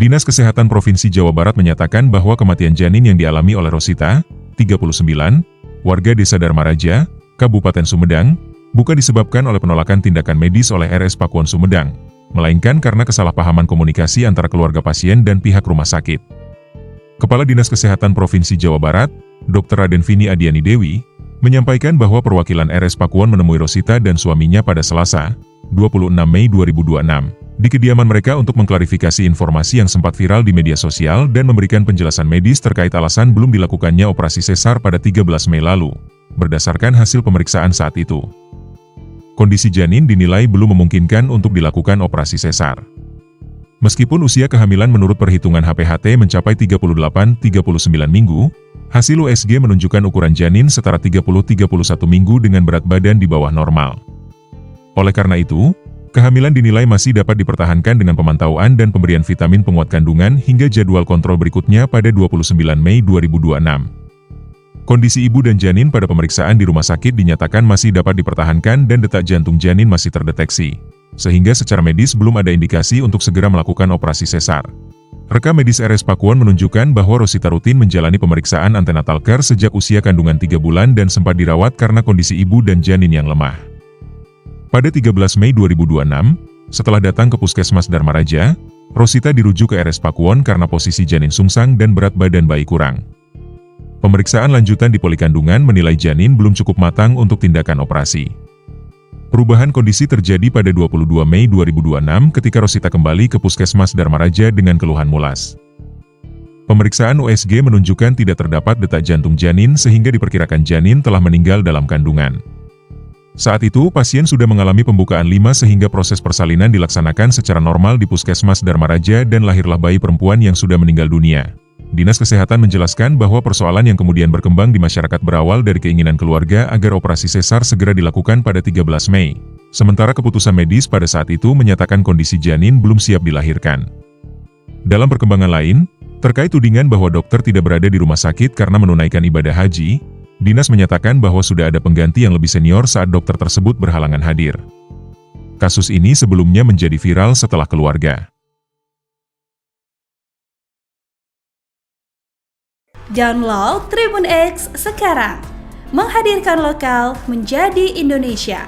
Dinas Kesehatan Provinsi Jawa Barat menyatakan bahwa kematian janin yang dialami oleh Rosita, 39, warga Desa Dharmaraja, Kabupaten Sumedang, bukan disebabkan oleh penolakan tindakan medis oleh RS Pakuwon Sumedang, melainkan karena kesalahpahaman komunikasi antara keluarga pasien dan pihak rumah sakit. Kepala Dinas Kesehatan Provinsi Jawa Barat, Dr. Raden Vini Adiani Dewi, menyampaikan bahwa perwakilan RS Pakuwon menemui Rosita dan suaminya pada Selasa, 26 Mei 2026, di kediaman mereka untuk mengklarifikasi informasi yang sempat viral di media sosial dan memberikan penjelasan medis terkait alasan belum dilakukannya operasi sesar pada 13 Mei lalu, berdasarkan hasil pemeriksaan saat itu. Kondisi janin dinilai belum memungkinkan untuk dilakukan operasi sesar. Meskipun usia kehamilan menurut perhitungan HPHT mencapai 38-39 minggu, hasil USG menunjukkan ukuran janin setara 30-31 minggu dengan berat badan di bawah normal. Oleh karena itu, kehamilan dinilai masih dapat dipertahankan dengan pemantauan dan pemberian vitamin penguat kandungan hingga jadwal kontrol berikutnya pada 29 Mei 2026. Kondisi ibu dan janin pada pemeriksaan di rumah sakit dinyatakan masih dapat dipertahankan dan detak jantung janin masih terdeteksi, sehingga secara medis belum ada indikasi untuk segera melakukan operasi sesar. Rekam medis RS Pakuwon menunjukkan bahwa Rosita rutin menjalani pemeriksaan antenatal care sejak usia kandungan 3 bulan dan sempat dirawat karena kondisi ibu dan janin yang lemah. Pada 13 Mei 2026, setelah datang ke Puskesmas Dharmaraja, Rosita dirujuk ke RS Pakuwon karena posisi janin sungsang dan berat badan bayi kurang. Pemeriksaan lanjutan di poli kandungan menilai janin belum cukup matang untuk tindakan operasi. Perubahan kondisi terjadi pada 22 Mei 2026 ketika Rosita kembali ke Puskesmas Dharmaraja dengan keluhan mulas. Pemeriksaan USG menunjukkan tidak terdapat detak jantung janin sehingga diperkirakan janin telah meninggal dalam kandungan. Saat itu, pasien sudah mengalami pembukaan 5 sehingga proses persalinan dilaksanakan secara normal di Puskesmas Dharmaraja dan lahirlah bayi perempuan yang sudah meninggal dunia. Dinas Kesehatan menjelaskan bahwa persoalan yang kemudian berkembang di masyarakat berawal dari keinginan keluarga agar operasi sesar segera dilakukan pada 13 Mei. Sementara keputusan medis pada saat itu menyatakan kondisi janin belum siap dilahirkan. Dalam perkembangan lain, terkait tudingan bahwa dokter tidak berada di rumah sakit karena menunaikan ibadah haji, Dinas menyatakan bahwa sudah ada pengganti yang lebih senior saat dokter tersebut berhalangan hadir. Kasus ini sebelumnya menjadi viral setelah keluarga. Download Tribun X sekarang, menghadirkan lokal menjadi Indonesia.